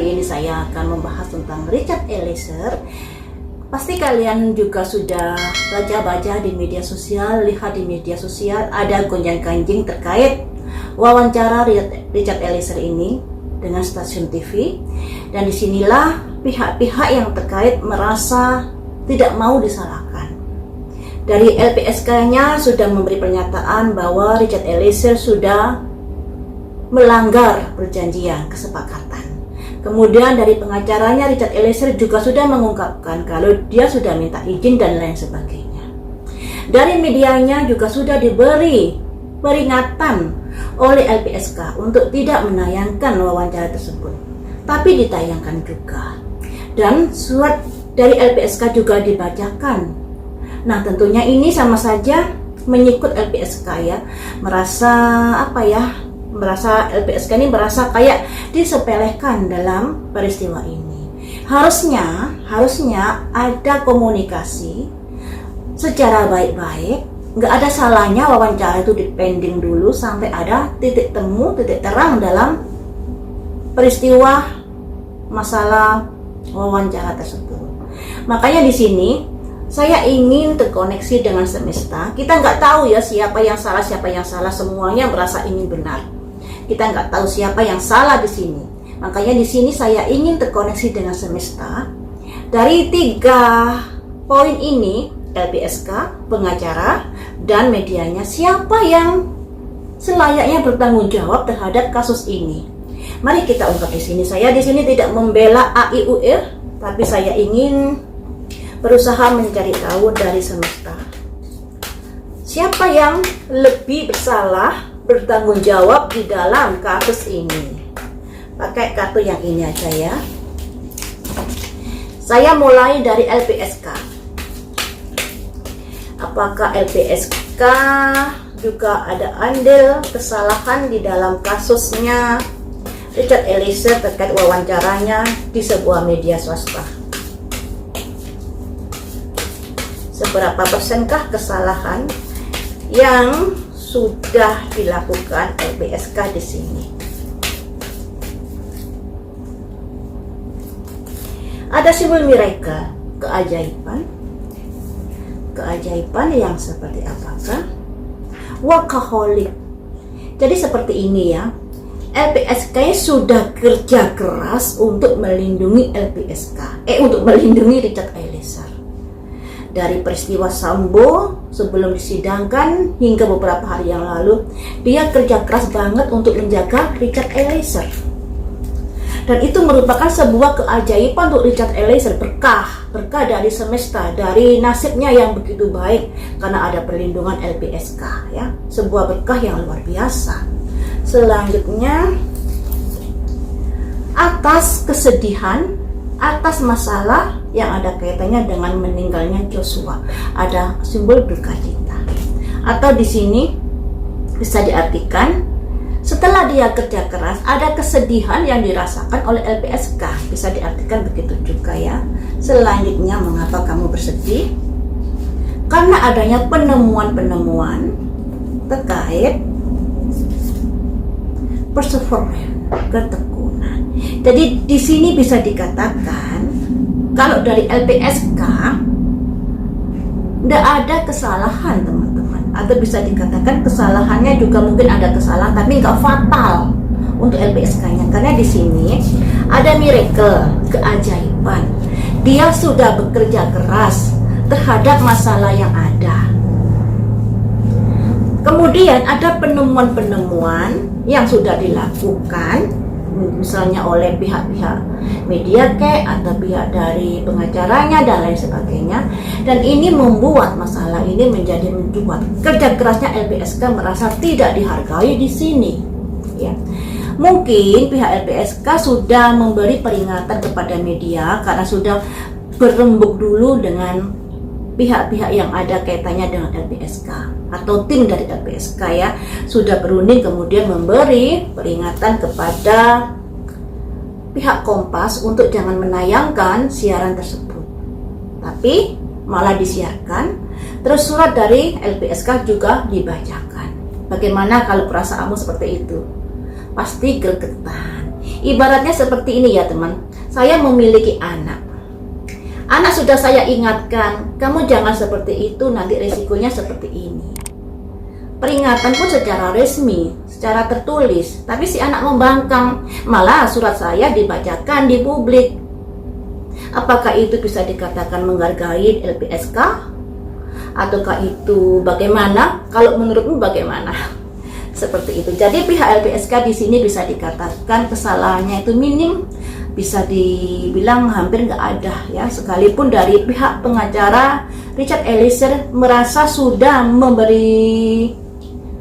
kali ini saya akan membahas tentang Richard Eliezer. Pasti kalian juga sudah baca-baca di media sosial, lihat di media sosial ada gonjang-ganjing terkait wawancara Richard Eliezer ini dengan stasiun TV. Dan disinilah pihak-pihak yang terkait merasa tidak mau disalahkan. Dari LPSK-nya sudah memberi pernyataan bahwa Richard Eliezer sudah melanggar perjanjian kesepakatan. Kemudian dari pengacaranya Richard Eliezer juga sudah mengungkapkan kalau dia sudah minta izin dan lain sebagainya. Dari medianya juga sudah diberi peringatan oleh LPSK untuk tidak menayangkan wawancara tersebut, tapi ditayangkan juga. Dan surat dari LPSK juga dibacakan. Nah, tentunya ini sama saja menyikut LPSK ya, merasa LPSK ini merasa kayak disepelekan dalam peristiwa ini. Harusnya ada komunikasi secara baik-baik. Nggak ada salahnya wawancara itu dipending dulu sampai ada titik temu, titik terang dalam peristiwa masalah wawancara tersebut. Makanya di sini saya ingin terkoneksi dengan semesta. Kita nggak tahu ya siapa yang salah, semuanya merasa ini benar. Kita nggak tahu siapa yang salah di sini. Makanya di sini saya ingin terkoneksi dengan semesta. Dari 3 poin ini, LPSK, pengacara, dan medianya, siapa yang selayaknya bertanggung jawab terhadap kasus ini? Mari kita ungkap di sini. Saya di sini tidak membela AIUR, tapi saya ingin berusaha mencari tahu dari semesta. Siapa yang lebih bersalah, bertanggung jawab di dalam kasus ini? Pakai kartu yang ini aja ya. Saya mulai dari LPSK. Apakah LPSK juga ada andil kesalahan di dalam kasusnya Richard Eliezer terkait wawancaranya di sebuah media swasta? Seberapa persenkah kesalahan yang sudah dilakukan LPSK di sini? Ada simbol miracle, keajaiban yang seperti apakah? Workaholic. Jadi seperti ini ya. LPSK sudah kerja keras untuk melindungi untuk melindungi Richard Eliezer. Dari peristiwa Sambo sebelum disidangkan hingga beberapa hari yang lalu, dia kerja keras banget untuk menjaga Richard Eliezer. Dan itu merupakan sebuah keajaiban untuk Richard Eliezer, berkah dari semesta, dari nasibnya yang begitu baik karena ada perlindungan LPSK ya, sebuah berkah yang luar biasa. Selanjutnya, atas kesedihan, atas masalah yang ada kaitannya dengan meninggalnya Joshua, ada simbol duka cita. Atau di sini bisa diartikan setelah dia kerja keras, ada kesedihan yang dirasakan oleh LPSK. Bisa diartikan begitu juga ya. Selanjutnya, mengapa kamu bersedih? Karena adanya penemuan-penemuan terkait perseverance, ketekunan. Jadi di sini bisa dikatakan kalau dari LPSK tidak ada kesalahan, teman-teman. Atau bisa dikatakan kesalahannya juga mungkin ada kesalahan, tapi nggak fatal untuk LPSK-nya. Karena di sini ada miracle, keajaiban. Dia sudah bekerja keras terhadap masalah yang ada. Kemudian ada penemuan-penemuan yang sudah dilakukan, misalnya oleh pihak-pihak media atau pihak dari pengacaranya dan lain sebagainya. Dan ini membuat masalah ini menjadi mencuat. Kerja kerasnya LPSK merasa tidak dihargai di sini ya. Mungkin pihak LPSK sudah memberi peringatan kepada media karena sudah berembuk dulu dengan pihak-pihak yang ada kaitannya dengan LPSK atau tim dari LPSK ya, sudah berunding kemudian memberi peringatan kepada pihak Kompas untuk jangan menayangkan siaran tersebut, tapi malah disiarkan. Terus surat dari LPSK juga dibacakan. Bagaimana kalau perasaanmu seperti itu? Pasti gregetan. Ibaratnya seperti ini ya teman, saya memiliki anak. Anak sudah saya ingatkan, kamu jangan seperti itu, nanti resikonya seperti ini. Peringatan pun secara resmi, secara tertulis, tapi si anak membangkang. Malah surat saya dibacakan di publik. Apakah itu bisa dikatakan menghargai LPSK? Ataukah itu bagaimana? Kalau menurutmu bagaimana? Seperti itu. Jadi pihak LPSK di sini bisa dikatakan kesalahannya itu minim, bisa dibilang hampir nggak ada ya. Sekalipun dari pihak pengacara Richard Eliezer merasa sudah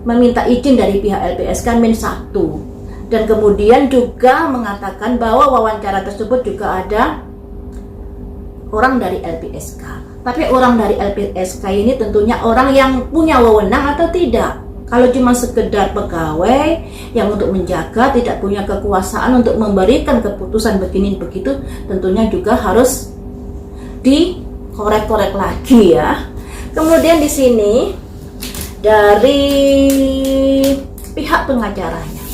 meminta izin dari pihak LPSK -1, dan kemudian juga mengatakan bahwa wawancara tersebut juga ada orang dari LPSK. Tapi orang dari LPSK ini tentunya orang yang punya wewenang atau tidak. Kalau cuma sekedar pegawai yang untuk menjaga, tidak punya kekuasaan untuk memberikan keputusan begini begitu, tentunya juga harus dikorek-korek lagi ya. Kemudian di sini dari pihak pengacaranya,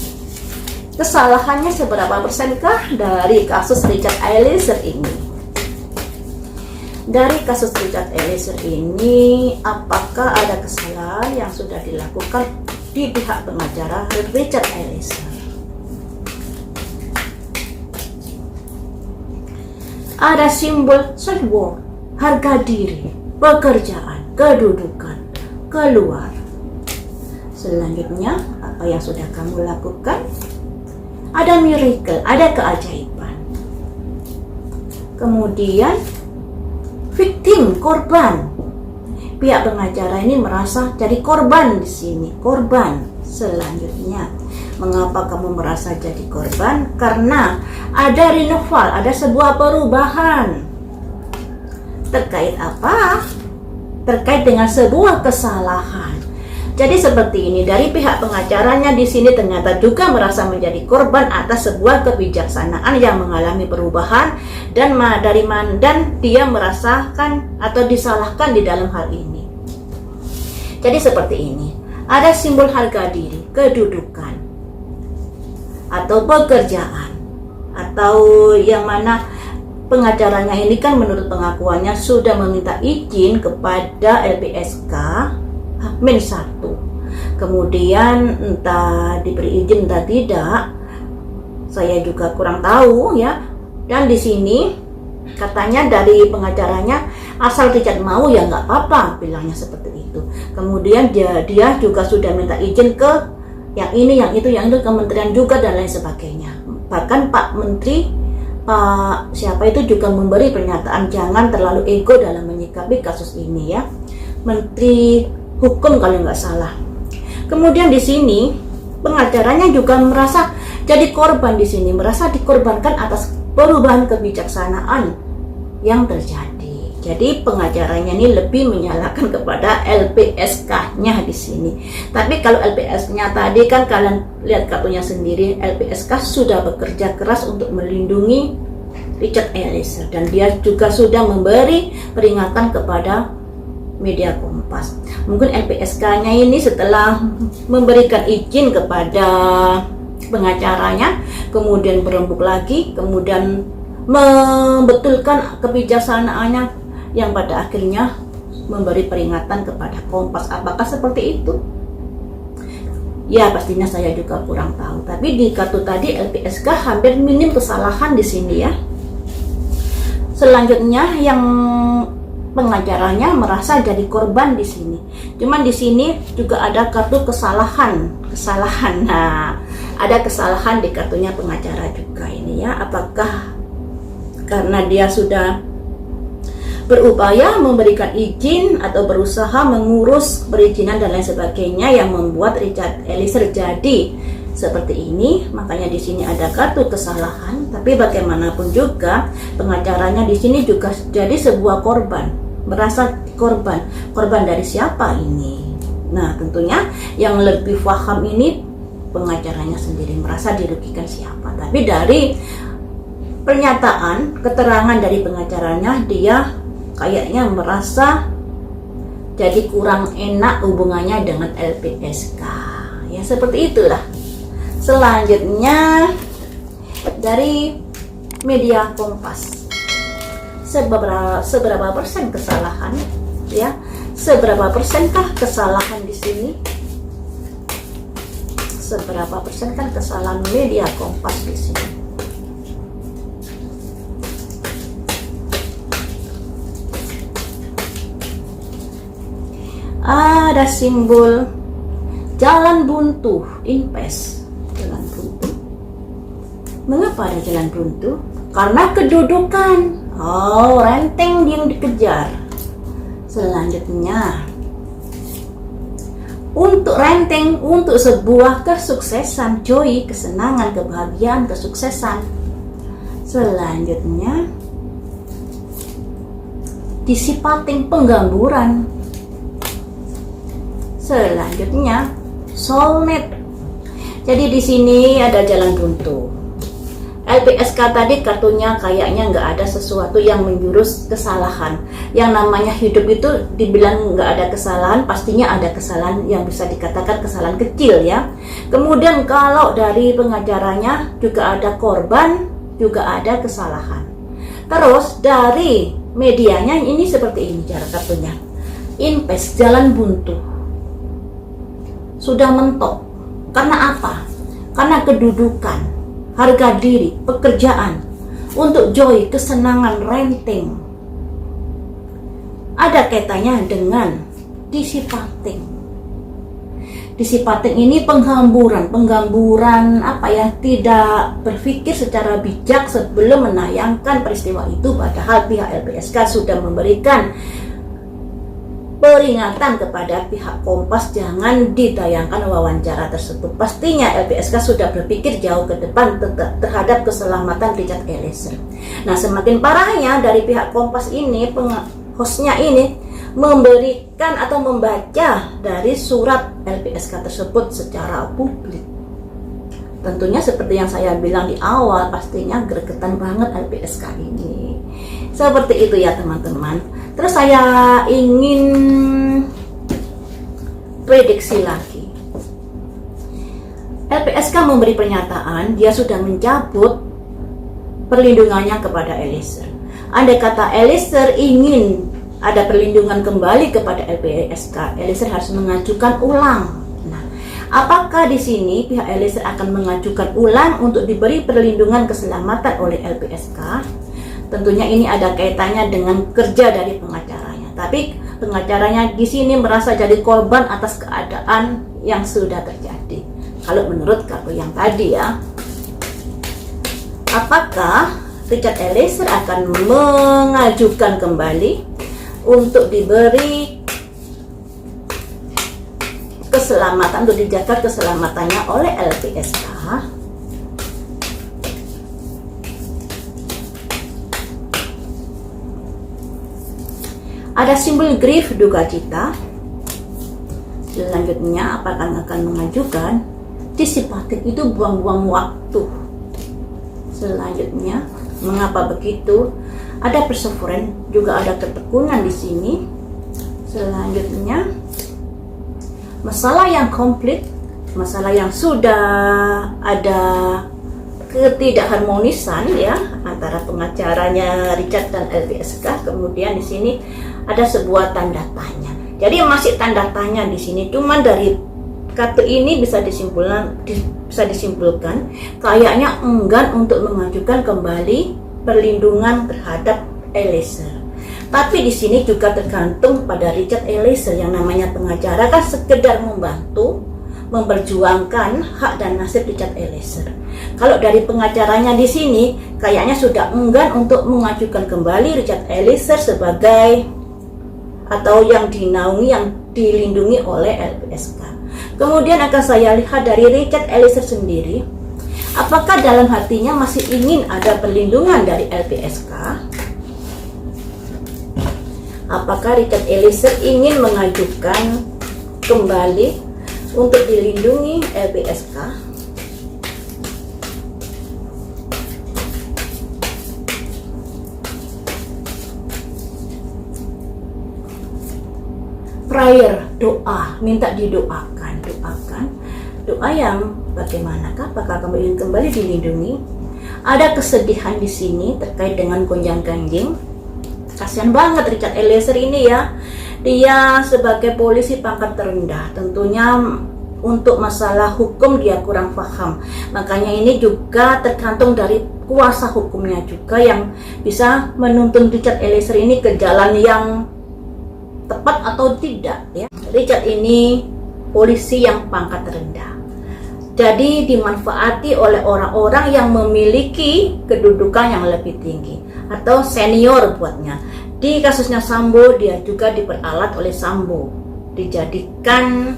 kesalahannya seberapa persenkah dari kasus Richard Eliezer ini? Dari kasus Richard Eliezer ini, apakah ada kesalahan yang sudah dilakukan di pihak pengacara Richard Eliezer? Ada simbol self-worth, harga diri, pekerjaan, kedudukan, keluar. Selanjutnya, apa yang sudah kamu lakukan? Ada miracle, ada keajaiban. Kemudian victim, korban. Pihak pengacara ini merasa jadi korban di sini, korban. Selanjutnya, mengapa kamu merasa jadi korban? Karena ada renewal, ada sebuah perubahan. Terkait apa? Terkait dengan sebuah kesalahan. Jadi seperti ini, dari pihak pengacaranya di sini ternyata juga merasa menjadi korban atas sebuah kebijaksanaan yang mengalami perubahan dan dia merasakan atau disalahkan di dalam hal ini. Jadi seperti ini, ada simbol harga diri, kedudukan, atau pekerjaan, atau yang mana pengacaranya ini kan menurut pengakuannya sudah meminta izin kepada LPSK -1. Kemudian entah diberi izin entah tidak, saya juga kurang tahu ya. Dan di sini katanya dari pengacaranya, asal Richard mau ya nggak apa-apa, bilangnya seperti itu. Kemudian dia juga sudah minta izin ke yang ini, yang itu, kementerian juga dan lain sebagainya. Bahkan Pak Menteri, Pak siapa itu juga memberi pernyataan jangan terlalu ego dalam menyikapi kasus ini ya. Menteri Hukum kalau nggak salah. Kemudian di sini pengacaranya juga merasa jadi korban di sini, merasa dikorbankan atas perubahan kebijaksanaan yang terjadi. Jadi pengacaranya ini lebih menyalahkan kepada LPSK-nya di sini. Tapi kalau LPSK-nya tadi kan kalian lihat kartunya sendiri, LPSK sudah bekerja keras untuk melindungi Richard Eliezer dan dia juga sudah memberi peringatan kepada media Kompas. Mungkin LPSK-nya ini setelah memberikan izin kepada pengacaranya, kemudian berembuk lagi, kemudian membetulkan kebijaksanaannya yang pada akhirnya memberi peringatan kepada Kompas. Apakah seperti itu? Ya pastinya saya juga kurang tahu. Tapi di kartu tadi LPSK hampir minim kesalahan di sini ya. Selanjutnya yang pengacaranya merasa jadi korban di sini. Cuman di sini juga ada kartu kesalahan. Nah, ada kesalahan di kartunya pengacara juga ini ya. Apakah karena dia sudah berupaya memberikan izin atau berusaha mengurus perizinan dan lain sebagainya yang membuat Richard Eliezer jadi seperti ini, makanya di sini ada kartu kesalahan. Tapi bagaimanapun juga pengacaranya di sini juga jadi sebuah korban, merasa korban dari siapa ini? Nah tentunya yang lebih paham ini pengacaranya sendiri, merasa dirugikan siapa. Tapi dari pernyataan keterangan dari pengacaranya, dia kayaknya merasa jadi kurang enak hubungannya dengan LPSK ya, seperti itulah. Selanjutnya dari media Kompas. Seberapa persen kesalahan, ya? Seberapa persenkah kesalahan di sini? Seberapa persen kan kesalahan media Kompas di sini? Ada simbol jalan buntu, invest, jalan buntu. Mengapa ada jalan buntu? Karena kedudukan. Oh, renteng yang dikejar. Selanjutnya, untuk renteng, untuk sebuah kesuksesan, joy, kesenangan, kebahagiaan, kesuksesan. Selanjutnya, disipating, penggamburan. Selanjutnya, soulmate. Jadi di sini ada jalan buntu. LPSK tadi kartunya kayaknya nggak ada sesuatu yang menjurus kesalahan. Yang namanya hidup itu dibilang nggak ada kesalahan, pastinya ada kesalahan yang bisa dikatakan kesalahan kecil, ya. Kemudian kalau dari pengacaranya juga ada korban, juga ada kesalahan. Terus dari medianya ini seperti ini cara kartunya. Invest, jalan buntu. Sudah mentok. Karena apa? Karena kedudukan, harga diri, pekerjaan, untuk joy, kesenangan, renteng. Ada kaitannya dengan disipating. Disipating ini penggamburan apa ya, tidak berpikir secara bijak sebelum menayangkan peristiwa itu, padahal pihak LPSK sudah memberikan peringatan kepada pihak Kompas jangan ditayangkan wawancara tersebut. Pastinya LPSK sudah berpikir jauh ke depan terhadap keselamatan Richard Eliezer. Nah, semakin parahnya dari pihak Kompas ini, hostnya ini memberikan atau membaca dari surat LPSK tersebut secara publik. Tentunya seperti yang saya bilang di awal, pastinya gregetan banget LPSK ini. Seperti itu ya teman-teman. Terus saya ingin prediksi lagi. LPSK memberi pernyataan dia sudah mencabut perlindungannya kepada Eliezer. Andai kata Eliezer ingin ada perlindungan kembali kepada LPSK, Eliezer harus mengajukan ulang. Nah, apakah di sini pihak Eliezer akan mengajukan ulang untuk diberi perlindungan keselamatan oleh LPSK? Tentunya ini ada kaitannya dengan kerja dari pengacaranya. Tapi pengacaranya di sini merasa jadi korban atas keadaan yang sudah terjadi. Kalau menurut kartu yang tadi ya. Apakah Richard Eliezer akan mengajukan kembali untuk diberi keselamatan, untuk dijaga keselamatannya oleh LPSK? Ada simbol grief, duka cita. Selanjutnya apakah akan mengajukan disipating, itu buang-buang waktu. Selanjutnya, mengapa begitu? Ada perseveran, juga ada ketekunan di sini. Selanjutnya, masalah yang komplit, masalah yang sudah ada ketidakharmonisan ya antara pengacaranya Richard dan LPSK. Kemudian di sini ada sebuah tanda tanya. Jadi masih tanda tanya di sini. Cuman dari kartu ini bisa disimpulkan kayaknya enggan untuk mengajukan kembali perlindungan terhadap Eliezer. Tapi di sini juga tergantung pada Richard Eliezer. Yang namanya pengacara kan sekedar membantu memperjuangkan hak dan nasib Richard Eliezer. Kalau dari pengacaranya di sini kayaknya sudah enggan untuk mengajukan kembali Richard Eliezer sebagai atau yang dinaungi, yang dilindungi oleh LPSK. Kemudian akan saya lihat dari Richard Eliezer sendiri, apakah dalam hatinya masih ingin ada perlindungan dari LPSK? Apakah Richard Eliezer ingin mengajukan kembali untuk dilindungi LPSK? Prayer, doa, minta didoakan, doa yang bagaimanakah? Apakah kamu ingin kembali dilindungi? Ada kesedihan di sini terkait dengan gonjang-ganjing. Kasihan banget Richard Eliezer ini ya. Dia sebagai polisi pangkat terendah, tentunya untuk masalah hukum dia kurang paham. Makanya ini juga tergantung dari kuasa hukumnya juga yang bisa menuntun Richard Eliezer ini ke jalan yang tepat atau tidak ya. Richard ini polisi yang pangkat rendah, jadi dimanfaati oleh orang-orang yang memiliki kedudukan yang lebih tinggi atau senior buatnya. Di kasusnya Sambo, dia juga diperalat oleh Sambo, dijadikan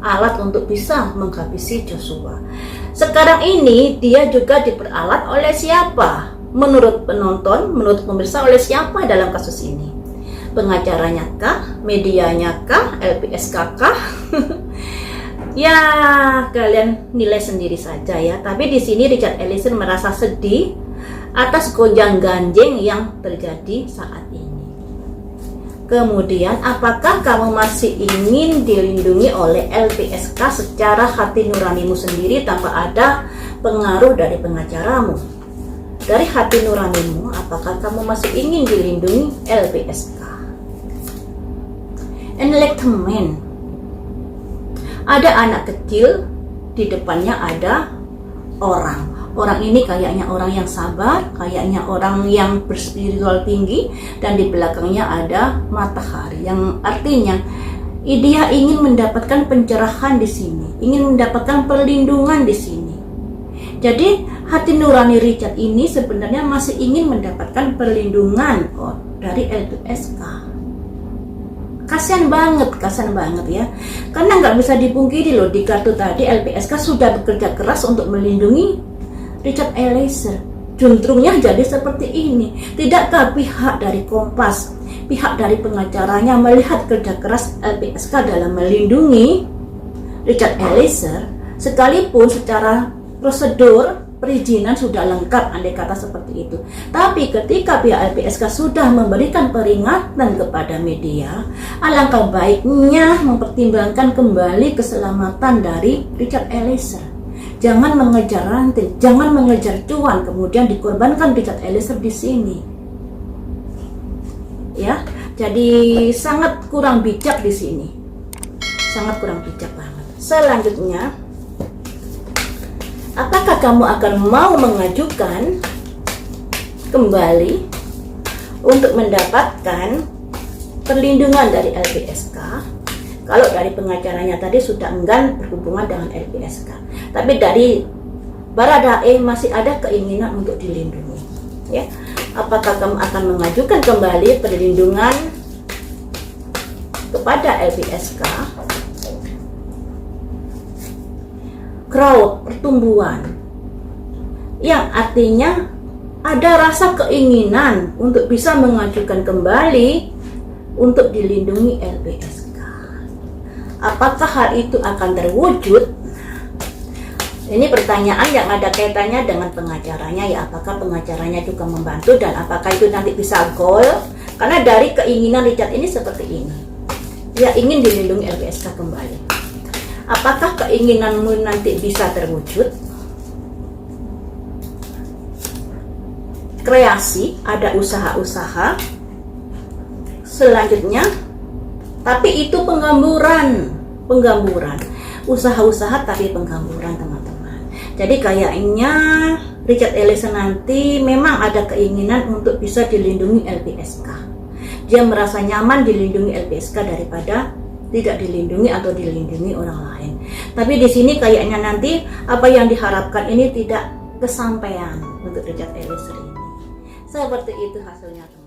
alat untuk bisa menghabisi Joshua. Sekarang ini dia juga diperalat oleh siapa? Menurut penonton, menurut pemirsa, oleh siapa dalam kasus ini? Pengacaranya kah? Medianya kah? LPSK kah? Ya, kalian nilai sendiri saja ya. Tapi di sini Richard Eliezer merasa sedih atas gonjang-ganjing yang terjadi saat ini. Kemudian, apakah kamu masih ingin dilindungi oleh LPSK secara hati nuranimu sendiri tanpa ada pengaruh dari pengacaramu? Dari hati nuranimu, apakah kamu masih ingin dilindungi LPSK? Enlightenment. Ada anak kecil, di depannya ada orang. Orang ini kayaknya orang yang sabar, kayaknya orang yang berspiritual tinggi, dan di belakangnya ada matahari, yang artinya dia ingin mendapatkan pencerahan di sini, ingin mendapatkan perlindungan di sini. Jadi hati nurani Richard ini sebenarnya masih ingin mendapatkan perlindungan dari LPSK. Kasian banget ya, karena nggak bisa dipungkiri loh, di kartu tadi LPSK sudah bekerja keras untuk melindungi Richard Eliezer. Juntrungnya jadi seperti ini. Tidakkah pihak dari Kompas, pihak dari pengacaranya melihat kerja keras LPSK dalam melindungi Richard Eliezer, sekalipun secara prosedur perizinan sudah lengkap, andai kata seperti itu. Tapi ketika pihak LPSK sudah memberikan peringatan kepada media, alangkah baiknya mempertimbangkan kembali keselamatan dari Richard Eliezer. Jangan mengejar ranting, jangan mengejar cuan, kemudian dikorbankan Richard Eliezer di sini. Ya, jadi sangat kurang bijak di sini. Sangat kurang bijak banget. Selanjutnya, apakah kamu akan mau mengajukan kembali untuk mendapatkan perlindungan dari LPSK? Kalau dari pengacaranya tadi sudah enggan berhubungan dengan LPSK, tapi dari Baradae masih ada keinginan untuk dilindungi. Ya, apakah kamu akan mengajukan kembali perlindungan kepada LPSK? Crowd, pertumbuhan, yang artinya ada rasa keinginan untuk bisa mengajukan kembali untuk dilindungi LPSK. Apakah hal itu akan terwujud? Ini pertanyaan yang ada kaitannya dengan pengacaranya ya. Apakah pengacaranya juga membantu dan apakah itu nanti bisa goal? Karena dari keinginan Richard ini seperti ini. Dia ingin dilindungi LPSK kembali. Apakah keinginanmu nanti bisa terwujud? Kreasi, ada usaha-usaha. Selanjutnya, tapi itu penggamburan, usaha-usaha tapi penggamburan teman-teman. Jadi kayaknya Richard Eliezer nanti memang ada keinginan untuk bisa dilindungi LPSK. Dia merasa nyaman dilindungi LPSK daripada tidak dilindungi atau dilindungi orang lain. Tapi di sini kayaknya nanti apa yang diharapkan ini tidak kesampaian untuk Richard Eliezer ini. Seperti itu hasilnya teman-teman.